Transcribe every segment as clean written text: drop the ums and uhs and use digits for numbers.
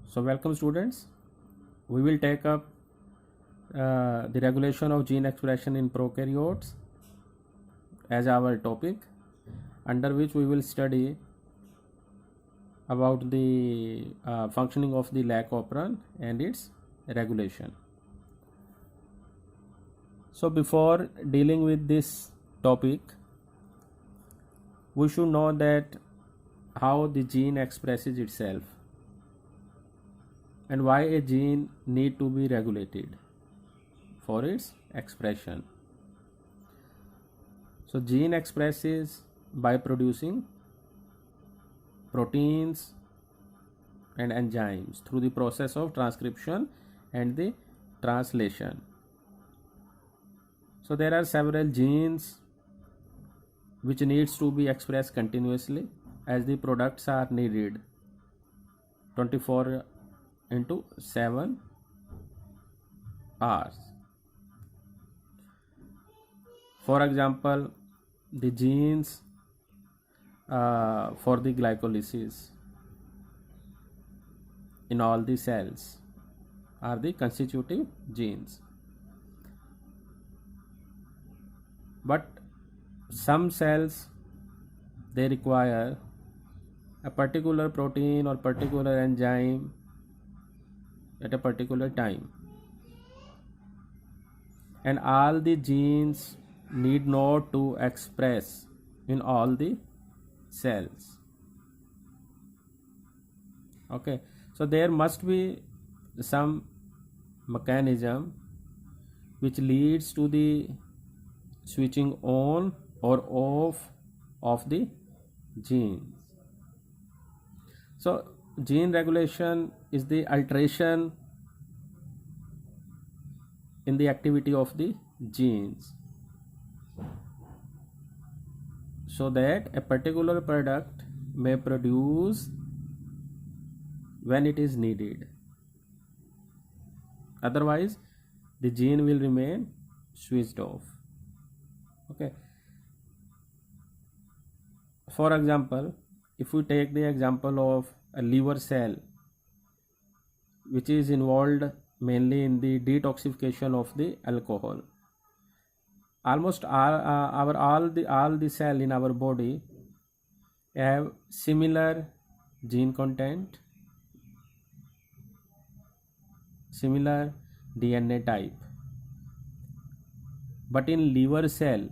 So welcome students. We will take up the regulation of gene expression in prokaryotes as our topic, under which we will study about the functioning of the lac operon and its regulation. So before dealing with this topic, we should know that how the gene expresses itself and why a gene need to be regulated for its expression. So gene expresses by producing proteins and enzymes through the process of transcription and the translation. So there are several genes which needs to be expressed continuously as the products are needed 24/7 hours. For example, the genes for the glycolysis in all the cells are the constitutive genes. But some cells, they require a particular protein or particular enzyme at a particular time, and all the genes need not to express in all the cells. Okay, so there must be some mechanism which leads to the switching on or off of the genes. So gene regulation is the alteration in the activity of the genes so that a particular product may produce when it is needed. Otherwise, the gene will remain switched off. Okay. For example, if we take the example of a liver cell which is involved mainly in the detoxification of the alcohol, almost all the cell in our body have similar gene content, similar DNA type. But in liver cell,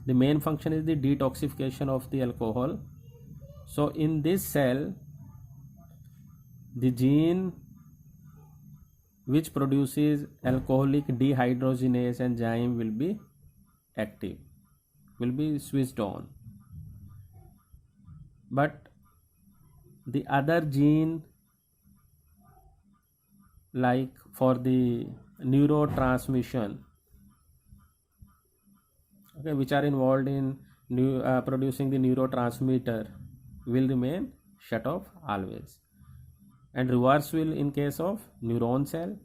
the main function is the detoxification of the alcohol. So in this cell, the gene which produces alcoholic dehydrogenase enzyme will be active, will be switched on. But the other gene, like for the neurotransmission, okay, which are involved in producing the neurotransmitter, will remain shut off always. And reverse will in case of neuron cell,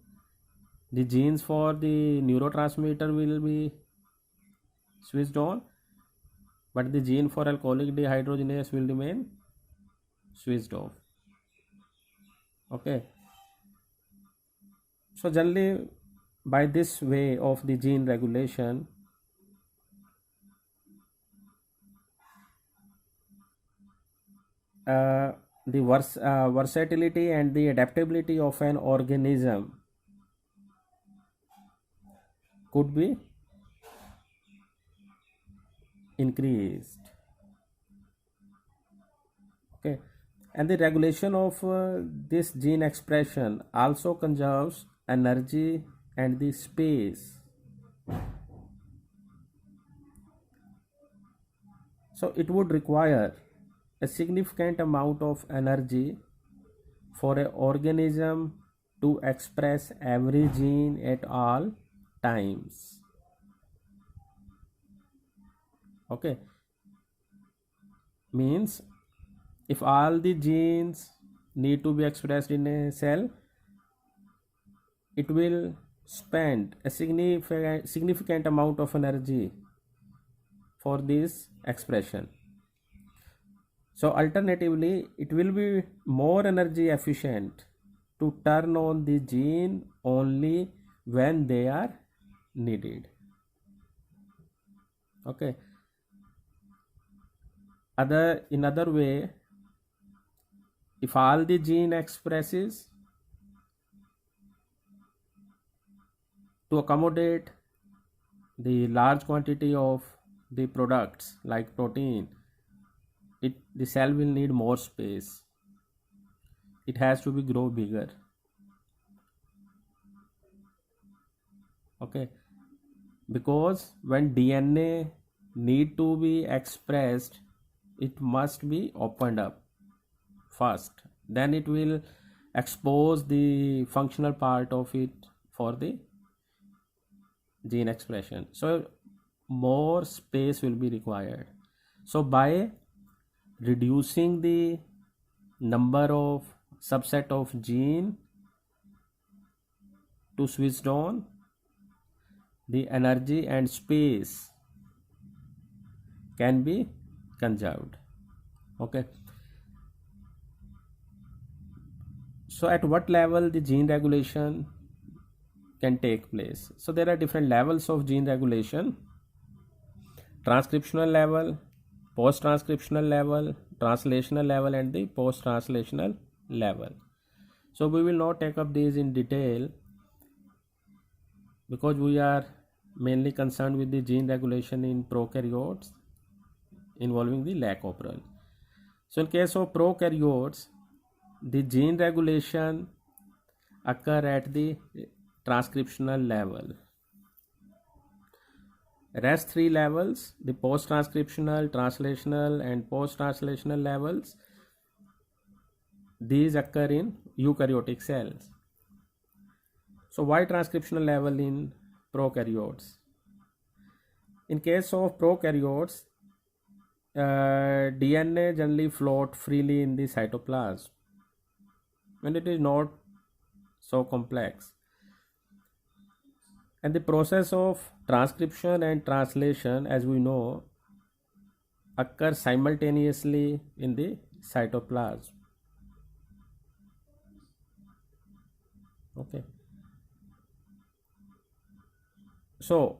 the genes for the neurotransmitter will be switched on, but the gene for alcoholic dehydrogenase will remain switched off. Okay, so generally by this way of the gene regulation, the versatility and the adaptability of an organism could be increased. Okay, and the regulation of this gene expression also conserves energy and the space. So it would require a significant amount of energy for an organism to express every gene at all times. Okay, means if all the genes need to be expressed in a cell, it will spend a significant amount of energy for this expression. So alternatively, it will be more energy efficient to turn on the gene only when they are needed. Okay. In other way, if all the gene expresses to accommodate the large quantity of the products like protein, the cell will need more space. It has to be grow bigger. Okay, because when DNA need to be expressed, it must be opened up first, then it will expose the functional part of it for the gene expression. So more space will be required. So by reducing the number of subset of gene to switched on, the energy and space can be conserved. Okay, so at what level the gene regulation can take place? So there are different levels of gene regulation: transcriptional level, post transcriptional level, translational level, and the post translational level. So we will not take up these in detail because we are mainly concerned with the gene regulation in prokaryotes involving the lac operon. So in case of prokaryotes, the gene regulation occur at the transcriptional level. Rest three levels, the post transcriptional, translational, and post translational levels, these occur in eukaryotic cells. So why transcriptional level in prokaryotes? In case of prokaryotes, DNA generally float freely in the cytoplasm and it is not so complex. And the process of transcription and translation, as we know, occurs simultaneously in the cytoplasm. Okay. So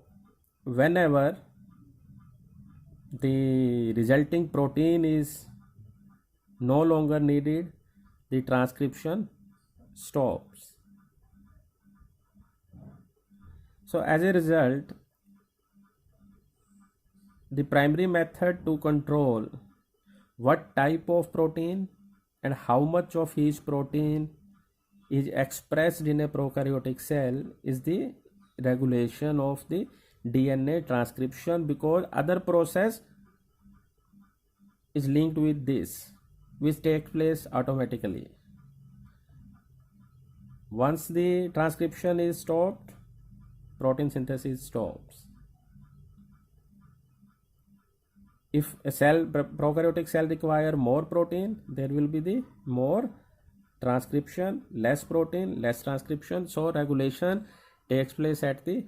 whenever the resulting protein is no longer needed, the transcription stops. So as a result, the primary method to control what type of protein and how much of each protein is expressed in a prokaryotic cell is the regulation of the DNA transcription, because other process is linked with this, which takes place automatically. Once the transcription is stopped, protein synthesis stops. If a prokaryotic cell require more protein, there will be the more transcription, less protein, less transcription. So regulation takes place at the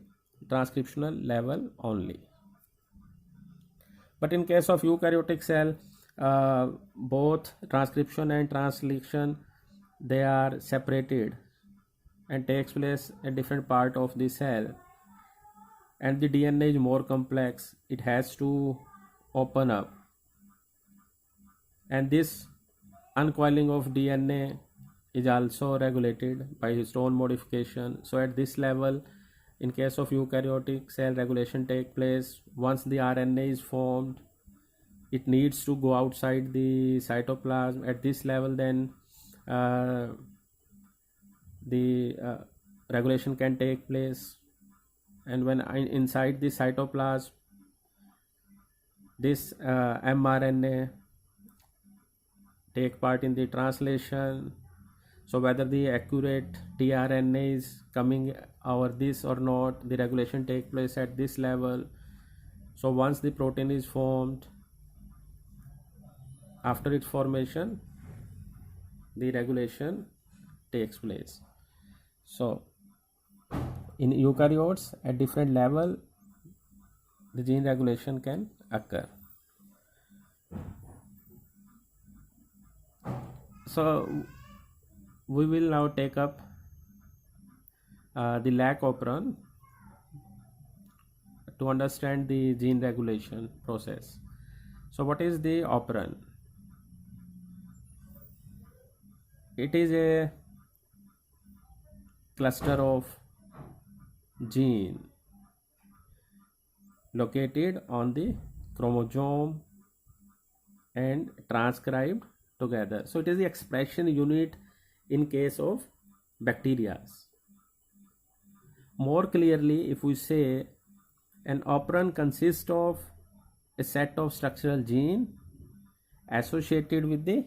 transcriptional level only. But in case of eukaryotic cell, both transcription and translation, they are separated and takes place at different part of the cell, and the DNA is more complex. It has to open up, and this uncoiling of DNA is also regulated by histone modification. So at this level, in case of eukaryotic cell, regulation take place. Once the RNA is formed, it needs to go outside the cytoplasm. At this level, then the regulation can take place, and when inside the cytoplasm, this mRNA take part in the translation. So whether the accurate tRNA is coming over this or not, the regulation take place at this level. So once the protein is formed, after its formation, the regulation takes place. So in eukaryotes, at different level, the gene regulation can occur. So we will now take up the lac operon to understand the gene regulation process. So what is the operon? It is a cluster of gene located on the chromosome and transcribed together. So it is the expression unit in case of bacteria. More clearly, if we say an operon consists of a set of structural genes associated with the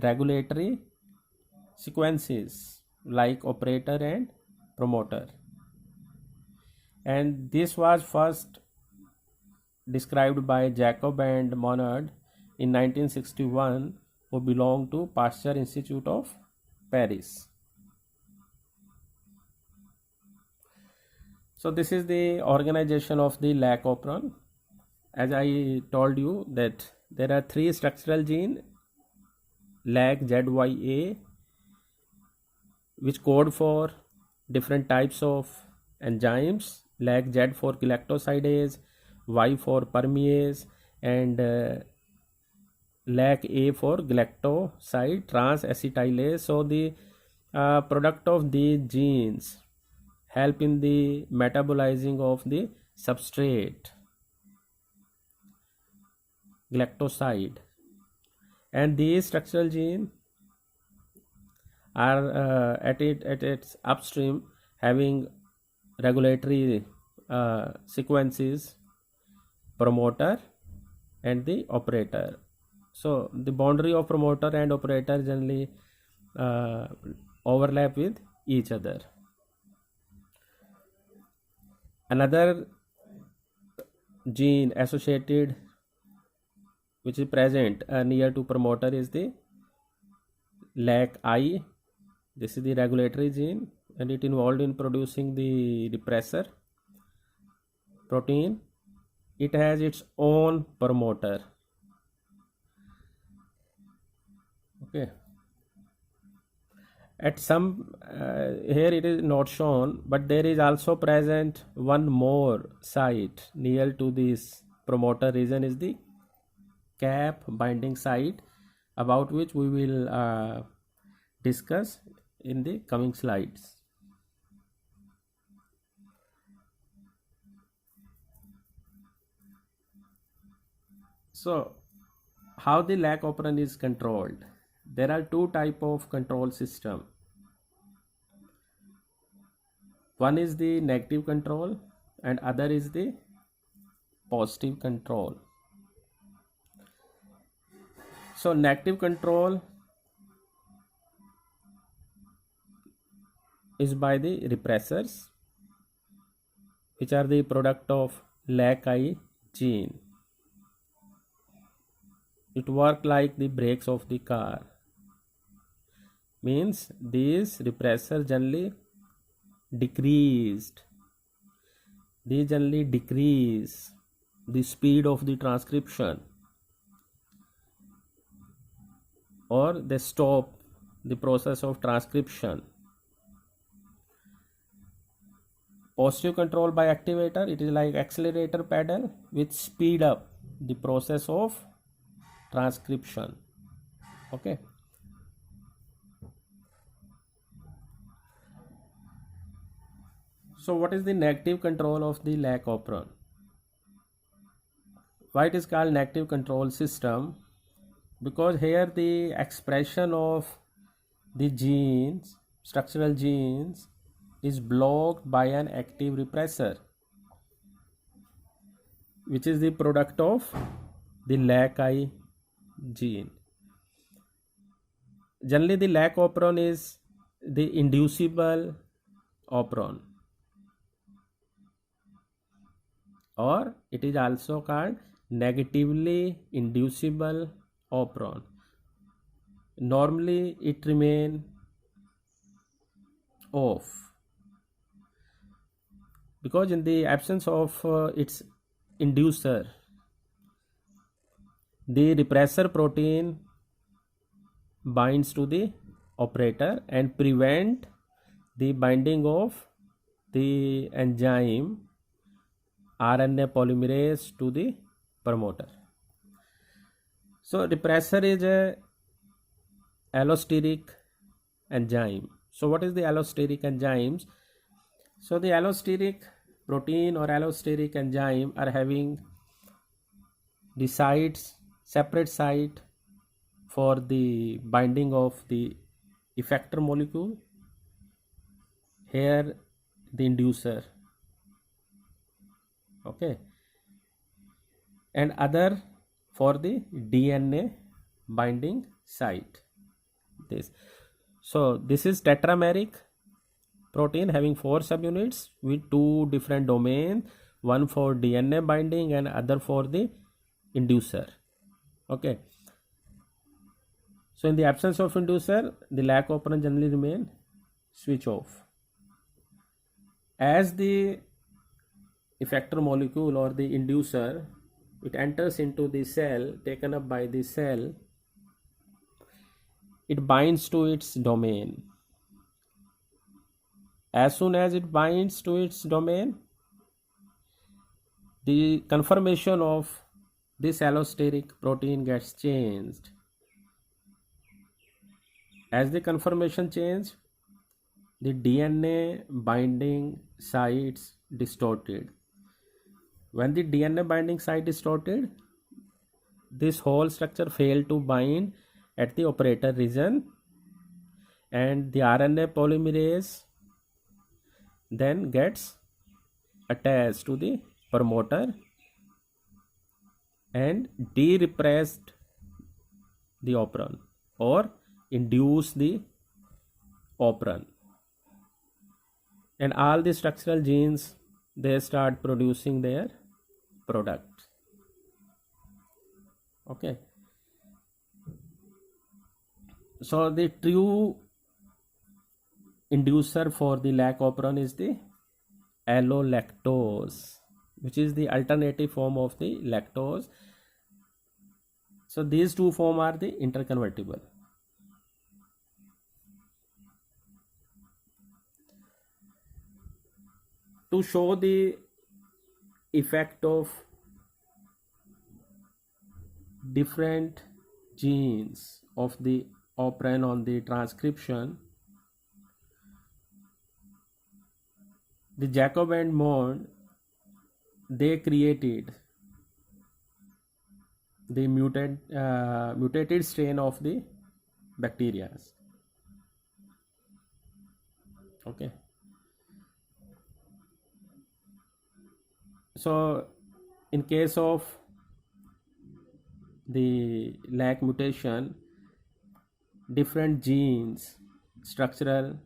regulatory sequences like operator and promoter, and this was first described by Jacob and Monod in 1961, who belonged to Pasteur Institute of Paris. So this is the organization of the lac operon. As I told you that there are three structural genes, lac ZYA, which code for different types of enzymes, lac Z for galactosidase, Y for permease, and lac A for galactoside transacetylase. So the product of these genes help in the metabolizing of the substrate galactoside, and these structural genes are at its upstream having regulatory sequences, promoter and the operator. So the boundary of promoter and operator generally overlap with each other. Another gene associated which is present near to promoter is the lac I. This is the regulatory gene and it involved in producing the repressor protein. It has its own promoter. Okay. At some here it is not shown, but there is also present one more site near to this promoter region is the cap binding site, about which we will discuss in the coming slides. So how the lac operon is controlled? There are two type of control system. One is the negative control and other is the positive control. So negative control is by the repressors, which are the product of lac I gene. It work like the brakes of the car. Means these repressors generally decrease the speed of the transcription, or they stop the process of transcription. Positive control by activator, it is like accelerator pedal which speed up the process of transcription. Okay. So what is the negative control of the lac operon? Why it is called negative control system? Because here the expression of the genes, structural genes, is blocked by an active repressor, which is the product of the lac I gene. Generally the lac operon is the inducible operon, or it is also called negatively inducible operon. Normally it remain off because in the absence of its inducer, the repressor protein binds to the operator and prevent the binding of the enzyme RNA polymerase to the promoter. So repressor is a allosteric enzyme. So what is the allosteric enzymes? So the allosteric protein or allosteric enzyme are having the sites, separate site for the binding of the effector molecule, here the inducer, okay, and other for the DNA binding site. This is tetrameric protein having 4 subunits with 2 different domains, one for DNA binding and other for the inducer, okay. So in the absence of inducer, the LAC operand generally remain switch off. As the effector molecule or the inducer, it enters into the cell, taken up by the cell, it binds to its domain. As soon as it binds to its domain, the conformation of this allosteric protein gets changed. As the conformation changes, the DNA binding sites distorted. When the DNA binding site distorted, this whole structure failed to bind at the operator region, and the RNA polymerase then gets attached to the promoter and de-repressed the operon or induce the operon, and all the structural genes, they start producing their product, okay. So the true inducer for the LAC operon is the allolactose, which is the alternative form of the lactose. So these two forms are the interconvertible. To show the effect of different genes of the operon on the transcription, the Jacob and Mond, they created the mutated strain of the bacteria, okay. So in case of the LAC mutation, different genes, structural,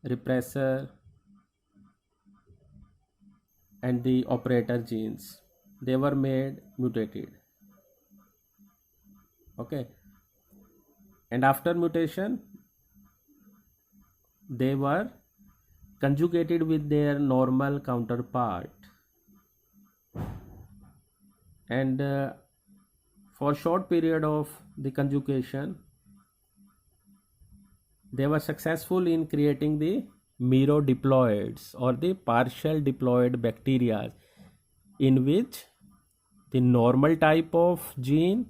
repressor and the operator genes, they were made mutated, okay, and after mutation they were conjugated with their normal counterpart, and for short period of the conjugation they were successful in creating the merodiploids or the partial diploid bacteria, in which the normal type of gene,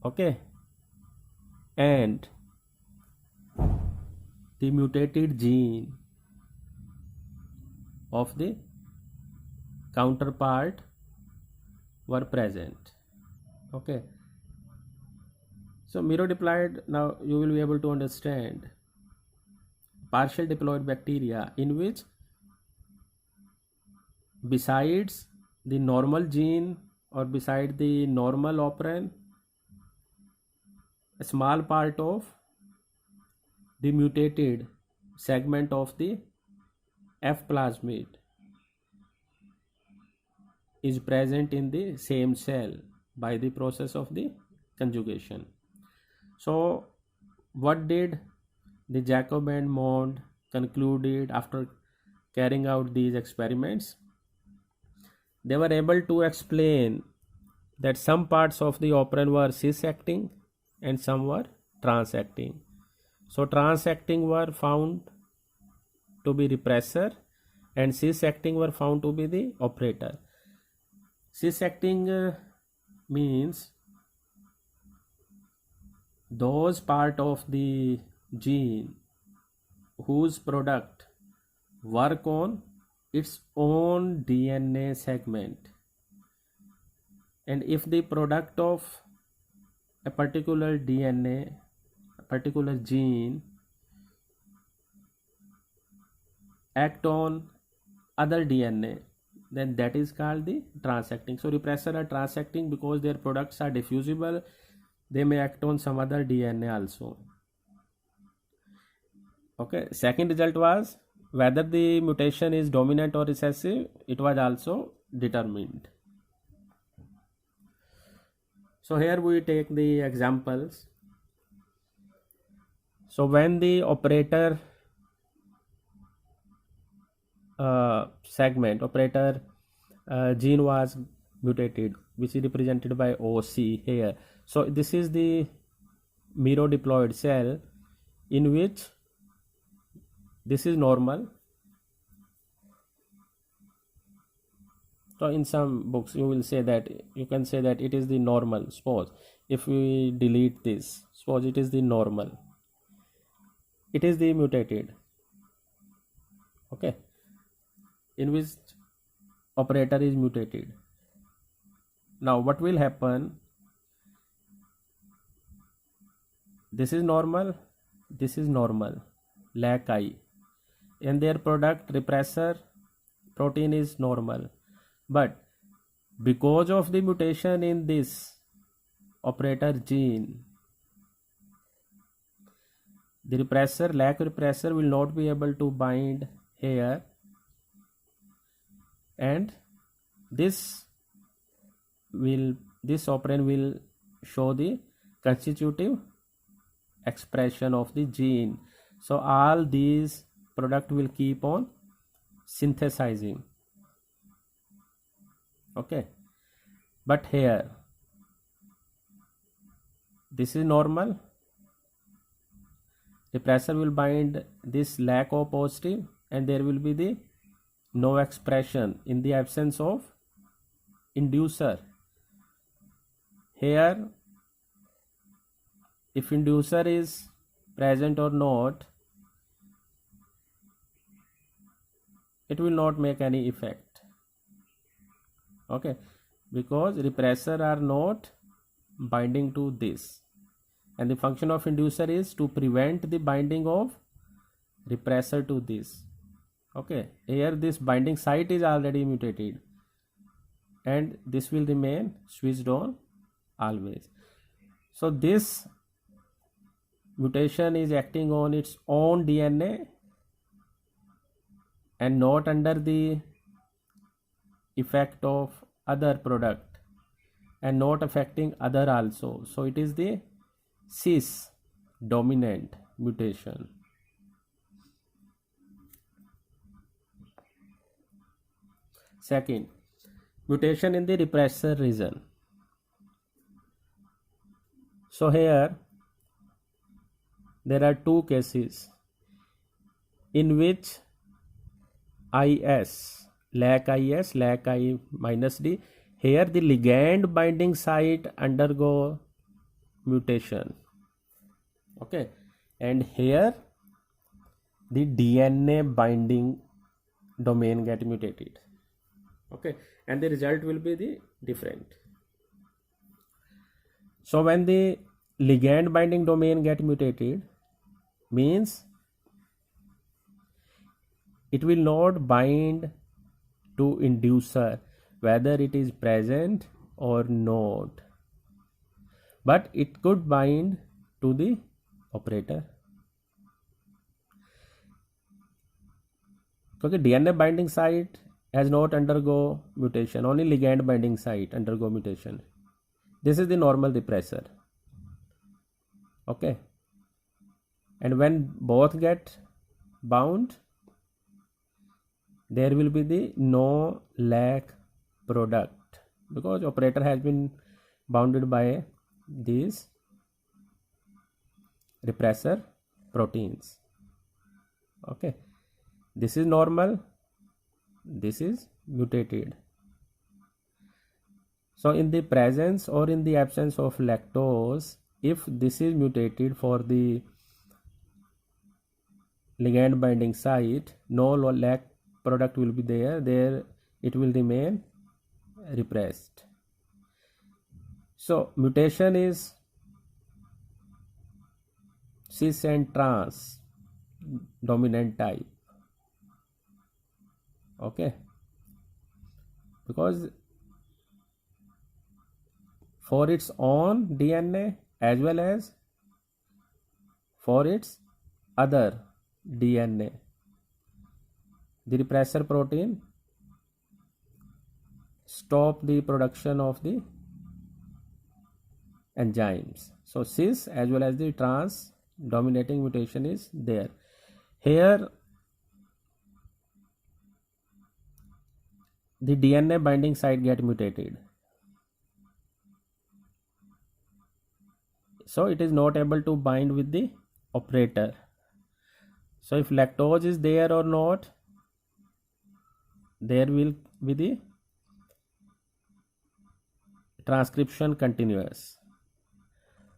okay, and the mutated gene of the counterpart were present, okay. So merodiploid, now you will be able to understand, partial diploid bacteria in which besides the normal gene or beside the normal operon, a small part of the mutated segment of the F plasmid is present in the same cell by the process of the conjugation. So what did the Jacob and Mond concluded after carrying out these experiments? They were able to explain that some parts of the operon were cis-acting and some were transacting. So transacting were found to be repressor and cis-acting were found to be the operator. Cis-acting means those part of the gene whose product work on its own DNA segment, and if the product of a particular DNA, a particular gene act on other DNA, then that is called the transacting. So repressor are transacting because their products are diffusible. They may act on some other DNA also. Okay, second result was whether the mutation is dominant or recessive. It was also determined. So here we take the examples. So when the operator gene was mutated, which is represented by OC here. So this is the mirodiploid cell in which this is normal. So in some books you will say that, you can say that it is the normal. Suppose if we delete this, suppose it is the normal, it is the mutated, okay, in which operator is mutated. Now what will happen? This is normal, lac I, and their product repressor protein is normal, but because of the mutation in this operator gene, the repressor, lac repressor will not be able to bind here, and this operand will show the constitutive expression of the gene. So all these product will keep on synthesizing, okay, but here this is normal, repressor will bind this lac O positive, and there will be the no expression in the absence of inducer. Here if inducer is present or not, it will not make any effect, okay, because repressor are not binding to this, and the function of inducer is to prevent the binding of repressor to this, okay. Here this binding site is already mutated, and this will remain switched on always. So this mutation is acting on its own DNA and not under the effect of other product, and not affecting other also. So it is the cis dominant mutation. Second, mutation in the repressor region. So here there are two cases in which lac I minus D, here the ligand binding site undergo mutation, okay, and here the DNA binding domain get mutated, okay, and the result will be the different. So when the ligand binding domain get mutated, means it will not bind to inducer whether it is present or not, but it could bind to the operator, because DNA binding site has not undergo mutation, only ligand binding site undergo mutation. This is the normal repressor, okay, and when both get bound, there will be the no lac product, because operator has been bounded by this repressor proteins. Okay, this is normal, this is mutated. So in the presence or in the absence of lactose, if this is mutated for the ligand binding site, no lac product will be there it will remain repressed. So mutation is cis and trans dominant type. Okay, because for its own DNA as well as for its other DNA, the repressor protein stop the production of the enzymes. So cis as well as the trans dominating mutation is there. Here the DNA binding site get mutated, so it is not able to bind with the operator. So if lactose is there or not, there will be the transcription continuous.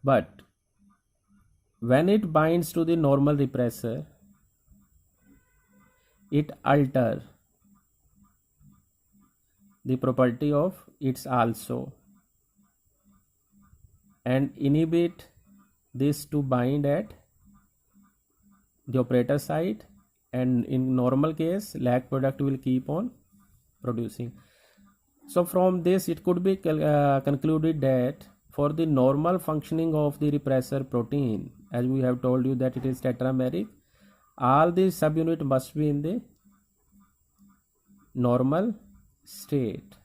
But when it binds to the normal repressor, it alter the property of its also and inhibit this to bind at the operator site, and in normal case lac product will keep on producing. So from this it could be concluded that for the normal functioning of the repressor protein, as we have told you that it is tetrameric, all the subunit must be in the normal state.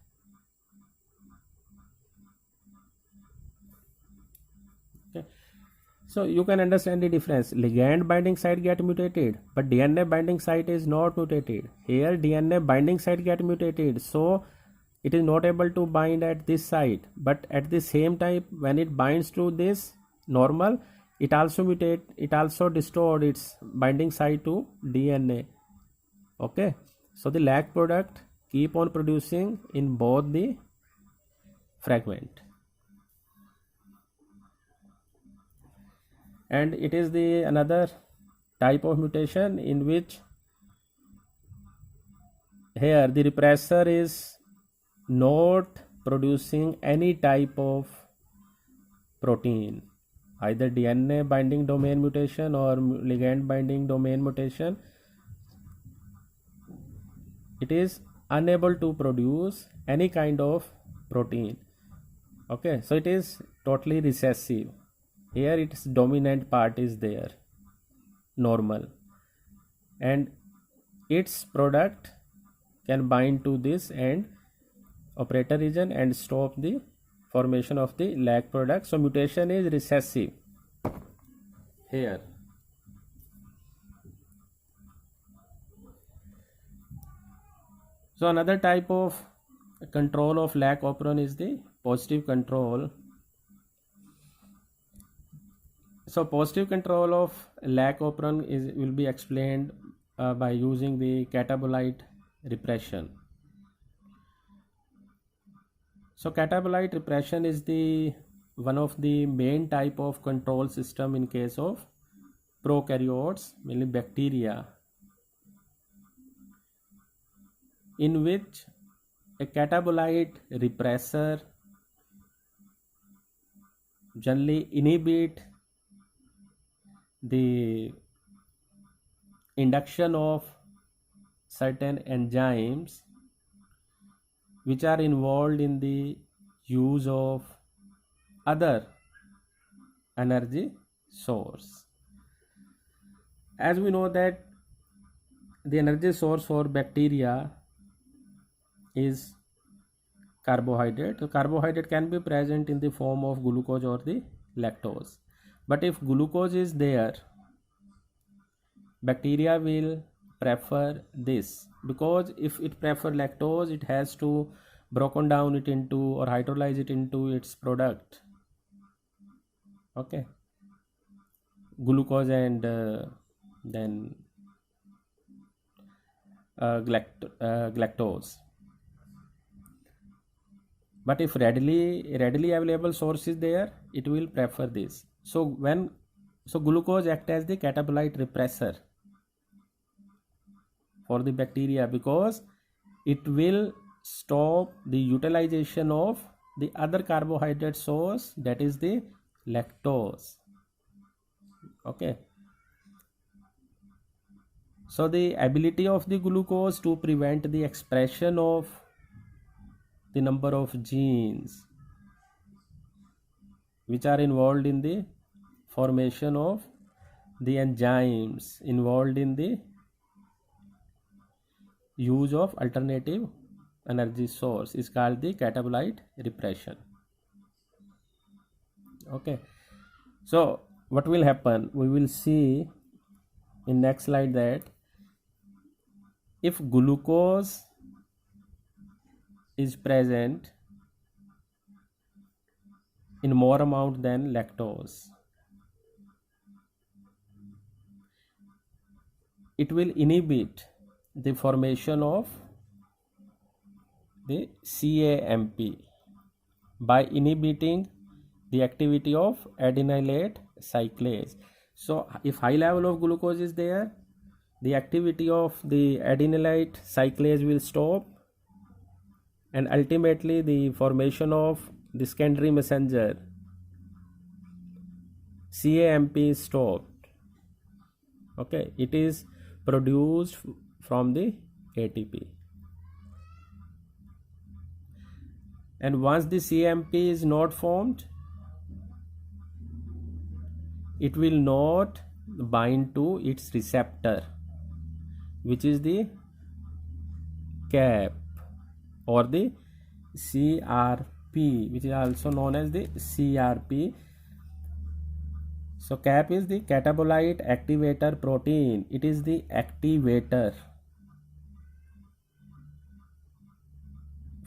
Okay. So you can understand the difference. Ligand binding site get mutated, but DNA binding site is not mutated. Here DNA binding site get mutated, so it is not able to bind at this site, but at the same time when it binds to this normal, it also mutate, it also distort its binding site to DNA. Okay, so the lac product keep on producing in both the fragment, and it is the another type of mutation in which here the repressor is not producing any type of protein, either DNA binding domain mutation or ligand binding domain mutation. It is unable to produce any kind of protein. Okay, so it is totally recessive. Here its dominant part is there, normal, and its product can bind to this and operator region and stop the formation of the lac product. So mutation is recessive here. So another type of control of lac operon is the positive control. So positive control of lac operon will be explained by using the catabolite repression. So catabolite repression is the one of the main type of control system in case of prokaryotes, mainly bacteria, in which a catabolite repressor generally inhibit the induction of certain enzymes which are involved in the use of other energy source. As we know that the energy source for bacteria is carbohydrate. So carbohydrate can be present in the form of glucose or the lactose. But if glucose is there, bacteria will prefer this, because if it prefer lactose, it has to broken down it into or hydrolyze it into its product. Okay, glucose and then galactose. But if readily available source is there, it will prefer this. So glucose act as the catabolite repressor for the bacteria, because it will stop the utilization of the other carbohydrate source, that is the lactose. Okay, so the ability of the glucose to prevent the expression of the number of genes which are involved in the formation of the enzymes involved in the use of alternative energy source is called the catabolite repression. Okay, so what will happen, we will see in next slide that if glucose is present in more amount than lactose, it will inhibit the formation of the CAMP by inhibiting the activity of adenylate cyclase. So if high level of glucose is there, the activity of the adenylate cyclase will stop, and ultimately the formation of the secondary messenger CAMP is stopped. Okay, it is produced from the ATP, and once the CAMP is not formed, it will not bind to its receptor, which is the CAP or the CRP, which is also known as the CRP. So CAP is the catabolite activator protein. It is the activator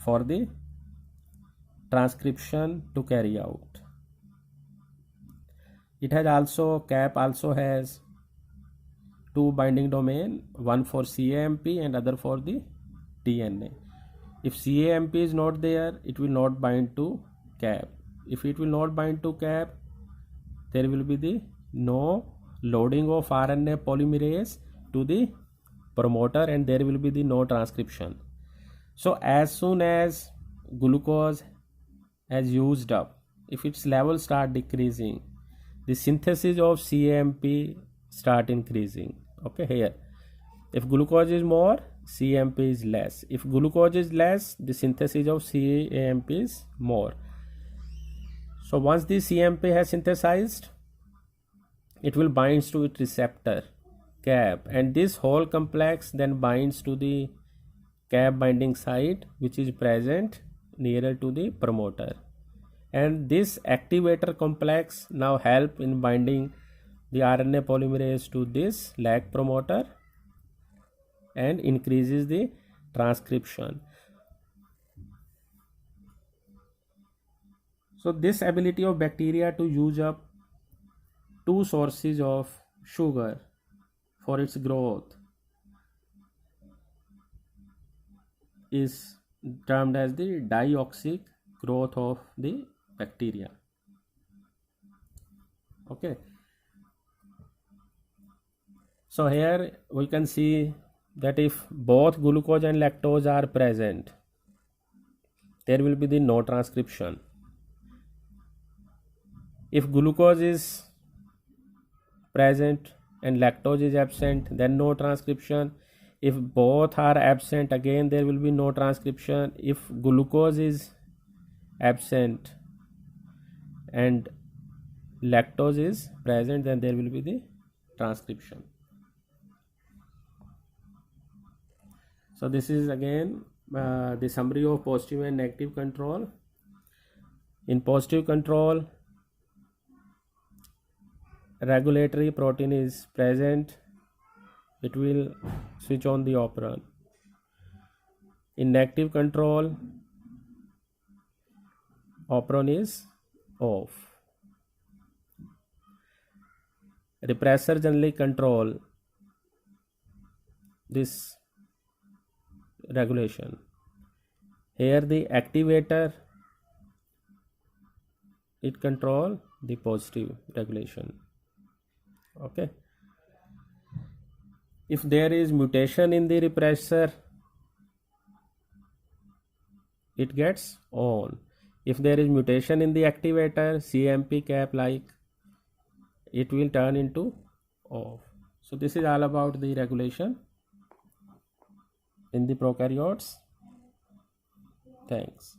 for the transcription to carry out. It has also, CAP also has two binding domain, one for CAMP and other for the DNA. If CAMP is not there, it will not bind to CAP. If it will not bind to CAP, there will be the no loading of RNA polymerase to the promoter, and there will be the no transcription. So as soon as glucose has used up, if its level start decreasing, the synthesis of CAMP start increasing. Okay, here if glucose is more, CAMP is less. If glucose is less, the synthesis of CAMP is more. So once the CAMP has synthesized, it will binds to its receptor CAP, and this whole complex then binds to the CAP binding site, which is present nearer to the promoter, and this activator complex now help in binding the RNA polymerase to this lag promoter and increases the transcription. So this ability of bacteria to use up two sources of sugar for its growth is termed as the dioxic growth of the bacteria. Okay, so here we can see that if both glucose and lactose are present, there will be the no transcription. If glucose is present and lactose is absent, then no transcription. If both are absent, again there will be no transcription. If glucose is absent and lactose is present, then there will be the transcription. So this is again the summary of positive and negative control. In positive control, regulatory protein is present, it will switch on the operon. In negative control, operon is off. repressor generally control this regulation. Here the activator, it control the positive regulation. Okay, if there is mutation in the repressor, it gets on. If there is mutation in the activator, CMP cap like, it will turn into off. So this is all about the regulation in the prokaryotes. Thanks.